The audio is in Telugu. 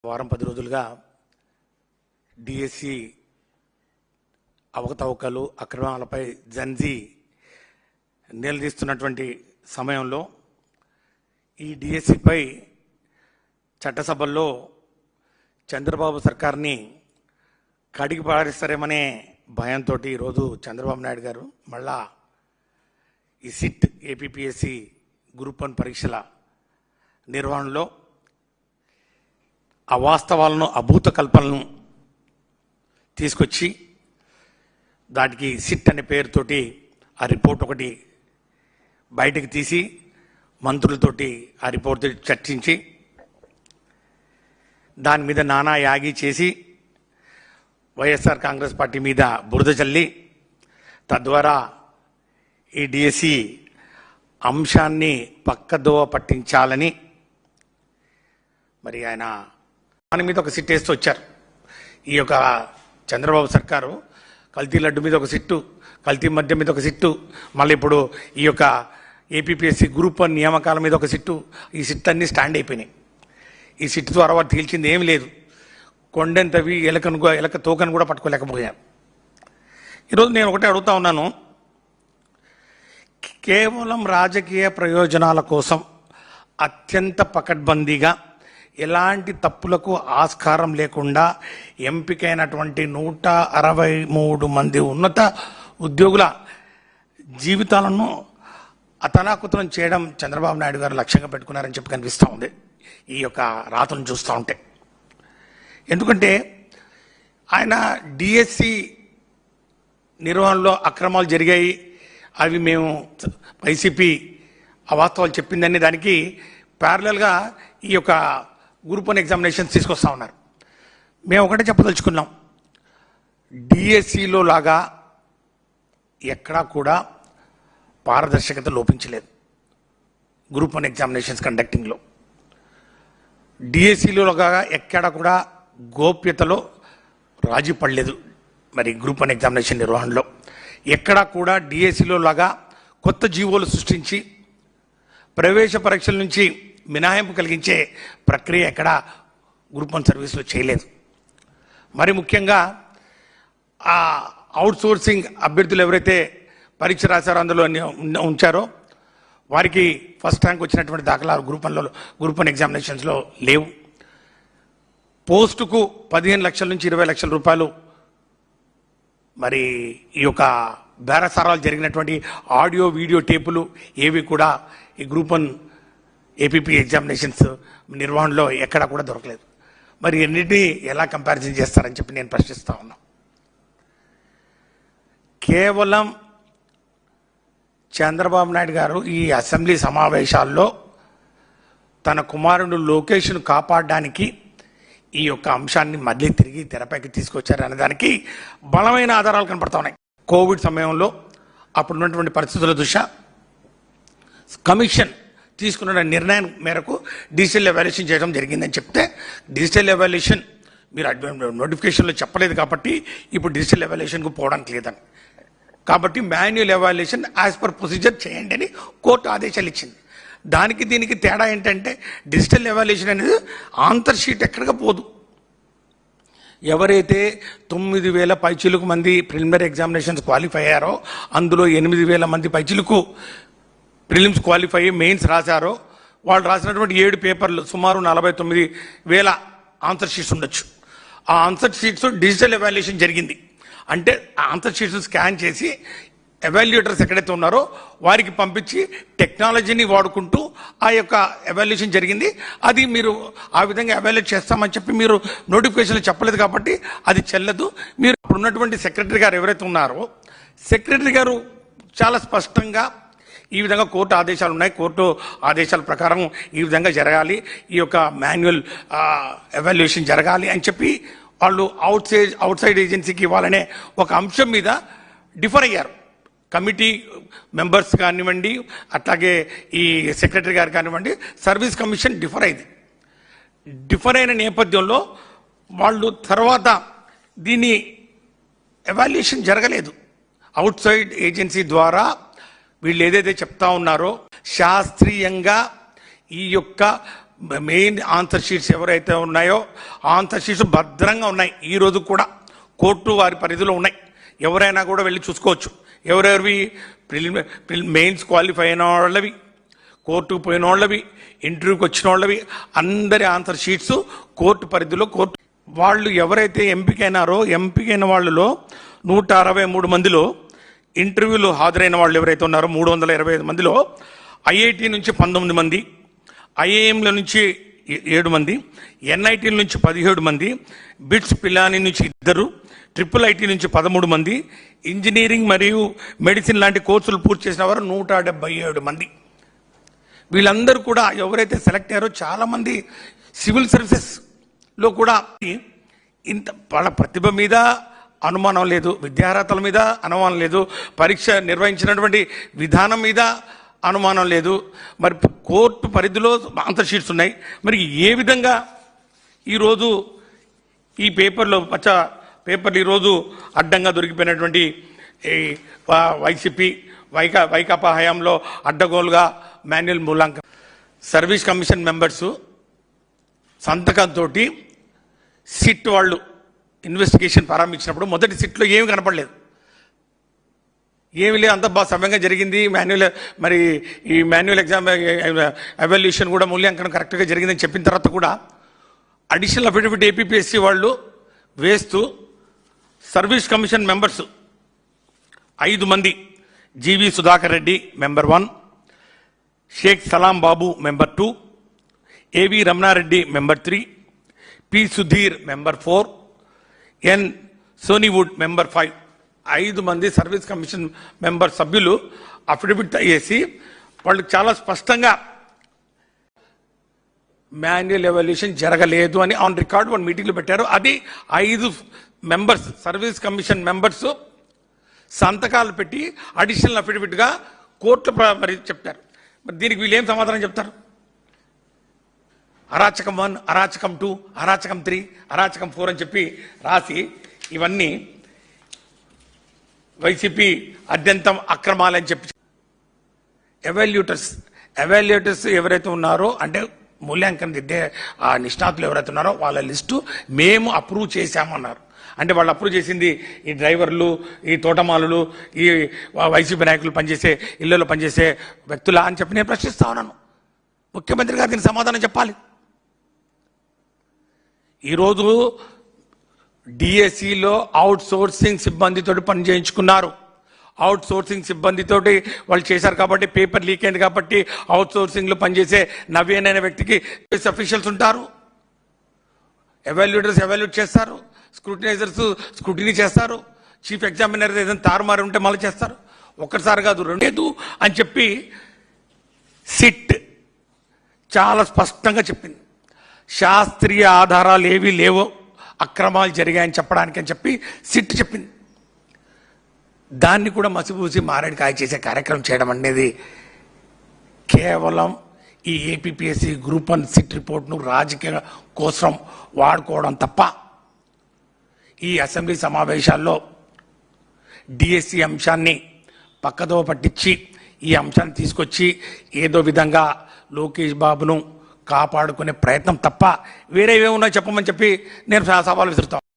వారం 10 రోజులుగా డిఎస్సి అవకతవకలు అక్రమాలపై జంజీ నిలదీస్తున్నటువంటి సమయంలో ఈ డిఎస్సిపై చట్టసభల్లో చంద్రబాబు సర్కార్ని కడిగి పారేస్తారేమనే భయంతో ఈరోజు చంద్రబాబు నాయుడు గారు మళ్ళా ఈ సిట్ ఏపీపీఎస్సి గ్రూప్ 1 పరీక్షల నిర్వహణలో అవాస్తవాలను అభూత కల్పనలను తీసుకొచ్చి దానికి సిట్ అనే పేరుతోటి ఆ రిపోర్ట్ ఒకటి బయటకు తీసి మంత్రులతోటి ఆ రిపోర్ట్ చర్చించి దాని మీద నానా యాగి చేసి వైఎస్ఆర్ కాంగ్రెస్ పార్టీ మీద బురద చల్లి తద్వారా ఈ డిఎస్సి అంశాన్ని పక్కదోవ పట్టించాలని మరి ఆయన దాని మీద ఒక సిట్ వేస్తూ వచ్చారు. ఈ యొక్క చంద్రబాబు సర్కారు కల్తీ లడ్డు మీద ఒక సిట్టు, కల్తీ మద్యం మీద ఒక సిట్టు, మళ్ళీ ఇప్పుడు ఈ యొక్క ఏపీపీఎస్సి గ్రూప్ 1 నియామకాల మీద ఒక సిట్టు, ఈ సిట్ అన్నీ స్టాండ్ అయిపోయినాయి. ఈ సిట్టు ద్వారా వారు తేల్చింది ఏమి లేదు. కొండెంతవి ఎలక తోకను కూడా పట్టుకోలేకపోయారు. ఈరోజు నేను ఒకటే అడుగుతా ఉన్నాను, కేవలం రాజకీయ ప్రయోజనాల కోసం అత్యంత పకడ్బందీగా ఎలాంటి తప్పులకు ఆస్కారం లేకుండా ఎంపికైనటువంటి 163 మంది ఉన్నత ఉద్యోగుల జీవితాలను అతలాకుతలం చేయడం చంద్రబాబు నాయుడు గారు లక్ష్యంగా పెట్టుకున్నారని చెప్పి కనిపిస్తూ ఉంది ఈ యొక్క రాతను చూస్తూ ఉంటే. ఎందుకంటే ఆయన డిఎస్సి నిర్వహణలో అక్రమాలు జరిగాయి, అవి మేము వైసీపీ అవాస్తవాలు చెప్పిందని దానికి ప్యారలల్గా ఈ యొక్క గ్రూప్ 1 ఎగ్జామినేషన్స్ తీసుకొస్తా ఉన్నారు. మేము ఒకటే చెప్పదలుచుకున్నాం, డిఎస్సిలో లాగా ఎక్కడా కూడా పారదర్శకత లోపించలేదు. గ్రూప్ 1 ఎగ్జామినేషన్స్ కండక్టింగ్లో డిఎస్సిలో లాగా ఎక్కడా కూడా గోప్యతలో రాజీ పడలేదు. మరి గ్రూప్ 1 ఎగ్జామినేషన్ నిర్వహణలో ఎక్కడా కూడా డిఎస్సిలో లాగా కొత్త జీవోలు సృష్టించి ప్రవేశ పరీక్షల నుంచి మినహాయింపు కలిగించే ప్రక్రియ ఎక్కడ గ్రూప్ 1 సర్వీస్లో చేయలేదు. మరి ముఖ్యంగా ఆ అవుట్సోర్సింగ్ అభ్యర్థులు ఎవరైతే పరీక్ష రాశారో అందులో ఉంచారో వారికి ఫస్ట్ ర్యాంక్ వచ్చినటువంటి దాఖలాలు గ్రూప్ 1 ఎగ్జామినేషన్స్లో లేవు. పోస్టుకు 15 లక్షల నుంచి 20 లక్షల రూపాయలు మరి ఈ యొక్క బేరసారాలు జరిగినటువంటి ఆడియో వీడియో టేపులు ఏవి కూడా ఈ గ్రూప్ 1 ఏపీపీ ఎగ్జామినేషన్స్ నిర్వహణలో ఎక్కడా కూడా దొరకలేదు. మరి ఎన్నిటినీ ఎలా కంపారిజన్ చేస్తారని చెప్పి నేను ప్రశ్నిస్తా ఉన్నా. కేవలం చంద్రబాబు నాయుడు గారు ఈ అసెంబ్లీ సమావేశాల్లో తన కుమారుడు లోకేష్ను కాపాడడానికి ఈ యొక్క అంశాన్ని మళ్ళీ తిరిగి తెరపైకి తీసుకొచ్చారు అనేదానికి బలమైన ఆధారాలు కనపడతా ఉన్నాయి. కోవిడ్ సమయంలో అప్పుడున్నటువంటి పరిస్థితుల దృష్ట్యా కమిషన్ తీసుకున్న నిర్ణయం మేరకు డిజిటల్ ఎవాల్యుయేషన్ చేయడం జరిగిందని చెప్తే డిజిటల్ ఎవాల్యుయేషన్ మీరు నోటిఫికేషన్లో చెప్పలేదు కాబట్టి ఇప్పుడు డిజిటల్ ఎవాల్యుయేషన్కు పోవడానికి లేదని, కాబట్టి manual evaluation as per procedure చేయండి అని కోర్టు ఆదేశాలు ఇచ్చింది. దానికి దీనికి తేడా ఏంటంటే డిజిటల్ ఎవాల్యుయేషన్ అనేది ఆన్సర్ షీట్ ఎక్కడికి పోదు. ఎవరైతే 9,000 పైచిలుకు మంది ప్రిలిమినరీ ఎగ్జామినేషన్స్ క్వాలిఫై అయ్యారో అందులో 8,000 మంది పైచిలుకు ప్రిలిమ్స్ క్వాలిఫై అయ్యి మెయిన్స్ రాశారో వాళ్ళు రాసినటువంటి 7 పేపర్లు సుమారు 49,000 ఆన్సర్ షీట్స్ ఉండొచ్చు. ఆ ఆన్సర్ షీట్స్ డిజిటల్ ఎవాల్యుయేషన్ జరిగింది. అంటే ఆ ఆన్సర్ షీట్స్ స్కాన్ చేసి ఎవాల్యుయేటర్స్ ఎక్కడైతే ఉన్నారో వారికి పంపించి టెక్నాలజీని వాడుకుంటూ ఆ యొక్క ఎవాల్యుయేషన్ జరిగింది. అది మీరు ఆ విధంగా ఎవాల్యుయేట్ చేస్తామని చెప్పి మీరు నోటిఫికేషన్లు చెప్పలేదు కాబట్టి అది చెల్లదు. మీరు ఉన్నటువంటి సెక్రటరీ గారు ఎవరైతే ఉన్నారో సెక్రటరీ గారు చాలా స్పష్టంగా ఈ విధంగా కోర్టు ఆదేశాలు ఉన్నాయి, కోర్టు ఆదేశాల ప్రకారం ఈ విధంగా జరగాలి, ఈ యొక్క మాన్యువల్ ఎవాల్యుయేషన్ జరగాలి అని చెప్పి వాళ్ళు అవుట్ సైడ్ ఏజెన్సీకి ఇవ్వాలనే ఒక అంశం మీద డిఫర్ అయ్యారు. కమిటీ మెంబర్స్ కానివ్వండి, అట్లాగే ఈ సెక్రటరీ గారు కానివ్వండి, సర్వీస్ కమిషన్ డిఫర్ అయిన నేపథ్యంలో వాళ్ళు తర్వాత దీన్ని ఎవాల్యుయేషన్ జరగలేదు. అవుట్ సైడ్ ఏజెన్సీ ద్వారా వీళ్ళు ఏదైతే చెప్తా ఉన్నారో శాస్త్రీయంగా ఈ యొక్క మెయిన్ ఆన్సర్ షీట్స్ ఎవరైతే ఉన్నాయో ఆన్సర్ షీట్స్ భద్రంగా ఉన్నాయి. ఈ రోజు కూడా కోర్టు వారి పరిధిలో ఉన్నాయి. ఎవరైనా కూడా వెళ్ళి చూసుకోవచ్చు. ఎవరెవరివి మెయిన్స్ క్వాలిఫై అయిన వాళ్ళవి, కోర్టుకు పోయిన వాళ్ళవి, ఇంటర్వ్యూకి వచ్చిన వాళ్ళవి అందరి ఆన్సర్ షీట్స్ కోర్టు పరిధిలో వాళ్ళు ఎవరైతే ఎంపికైన వాళ్ళలో 163 మందిలో ఇంటర్వ్యూలు హాజరైన వాళ్ళు ఎవరైతే ఉన్నారో 325 మందిలో ఐఐటి నుంచి 19 మంది, ఐఐఎంల నుంచి 7 మంది, ఎన్ఐటీల నుంచి 17 మంది, బిట్స్ పిలాని నుంచి 2, ట్రిపుల్ ఐటీ నుంచి 13 మంది, ఇంజనీరింగ్ మరియు మెడిసిన్ లాంటి కోర్సులు పూర్తి చేసిన వారు 177 మంది. వీళ్ళందరూ కూడా ఎవరైతే సెలెక్ట్ అయ్యారో చాలామంది సివిల్ సర్వీసెస్లో కూడా ఇంత వాళ్ళ ప్రతిభ మీద అనుమానం లేదు, విద్యార్హతల మీద అనుమానం లేదు, పరీక్ష నిర్వహించినటువంటి విధానం మీద అనుమానం లేదు. మరి కోర్టు పరిధిలో ఆన్సర్ షీట్స్ ఉన్నాయి. మరి ఏ విధంగా ఈరోజు ఈ పేపర్లో పేపర్లు ఈరోజు అడ్డంగా దొరికిపోయినటువంటి వైసీపీ వైకాపా హయాంలో అడ్డగోలుగా మాన్యువల్ మూలాంకనం సర్వీస్ కమిషన్ మెంబర్స్ సంతకంతో సిట్ వాళ్ళు ఇన్వెస్టిగేషన్ ప్రారంభించినప్పుడు మొదటి సిట్లో ఏమి కనపడలేదు, ఏమి లేదు, అంత బాగా సమయంగా జరిగింది. ఈ మాన్యువల్ ఎగ్జామ్ ఎవాల్యుయేషన్ కూడా మూల్యాంకనం కరెక్ట్గా జరిగిందని చెప్పిన తర్వాత కూడా అడిషనల్ అఫిడవిట్ ఏపీఎస్సీ వాళ్ళు వేస్తూ సర్వీస్ కమిషన్ మెంబర్స్ 5 మంది, GV Sudhakar Reddy member 1, Shaik Salam Babu member 2, AV Ramana Reddy member 3, P Sudheer member 4, N సోనీవుడ్ మెంబర్ 5, 5 మంది సర్వీస్ కమిషన్ మెంబర్ సభ్యులు అఫిడవిట్ వేసి వాళ్ళు చాలా స్పష్టంగా మాన్యువల్ ఎవాల్యుయేషన్ జరగలేదు అని ఆన్ రికార్డ్ వన్ మీటింగ్లో పెట్టారు. అది 5 మెంబర్స్ సర్వీస్ కమిషన్ మెంబర్స్ సంతకాలు పెట్టి అడిషనల్ అఫిడవిట్గా కోర్టులో మరి చెప్తారు. మరి దీనికి వీళ్ళు ఏం సమాధానం చెప్తారు? అరాచకం 1, అరాచకం 2, అరాచకం 3, అరాచకం 4 అని చెప్పి రాసి ఇవన్నీ వైసీపీ అత్యంతం అక్రమాలని చెప్పి ఎవాల్యుయేటర్స్ ఎవరైతే ఉన్నారో అంటే మూల్యాంకనం దిద్దే ఆ నిష్ణాతులు ఎవరైతే ఉన్నారో వాళ్ళ లిస్టు మేము అప్రూవ్ చేశామన్నారు. అంటే వాళ్ళు అప్రూవ్ చేసింది ఈ డ్రైవర్లు, ఈ తోటమాలులు, ఈ వైసీపీ నాయకులు పనిచేసే ఇళ్లలో పనిచేసే వ్యక్తులా అని చెప్పి నేను ప్రశ్నిస్తా ఉన్నాను. ముఖ్యమంత్రి గారు దీనికి సమాధానం చెప్పాలి. ఈరోజు డిఎస్సిలో అవుట్ సోర్సింగ్ సిబ్బందితో పని చేయించుకున్నారు. అవుట్ సోర్సింగ్ సిబ్బందితోటి వాళ్ళు చేశారు కాబట్టి పేపర్ లీక్ అయింది కాబట్టి అవుట్ సోర్సింగ్లో పనిచేసే నవీన్ అనే వ్యక్తికి అఫీషియల్స్ ఉంటారు, ఎవాల్యుయేటర్స్ ఎవాల్యుయేట్ చేస్తారు, స్క్రూటినైజర్స్ స్క్రూటినీ చేస్తారు, చీఫ్ ఎగ్జామినర్ ఏదైనా తారుమారు ఉంటే మళ్ళీ చేస్తారు. ఒక్కసారి కాదు, లేదు అని చెప్పి సిట్ చాలా స్పష్టంగా చెప్పింది. శాస్త్రీయ ఆధారాలు ఏవీ లేవో, అక్రమాలు జరిగాయని చెప్పడానికి అని చెప్పి సిట్ చెప్పింది. దాన్ని కూడా మసిపూసి మారేడుకాయ చేసే కార్యక్రమం చేయడం అనేది కేవలం ఈ ఏపీఎస్సీ గ్రూప్ 1 సిట్ రిపోర్ట్ను రాజకీయ కోసం వాడుకోవడం తప్ప ఈ అసెంబ్లీ సమావేశాల్లో డిఎస్సి అంశాన్ని పక్కదో పట్టించి ఈ అంశాన్ని తీసుకొచ్చి ఏదో విధంగా లోకేష్ బాబును కాపాడుకునే ప్రయత్నం తప్ప వేరేవేమున్నా చెప్పమని చెప్పి నేను సవాలు విసురుతాను.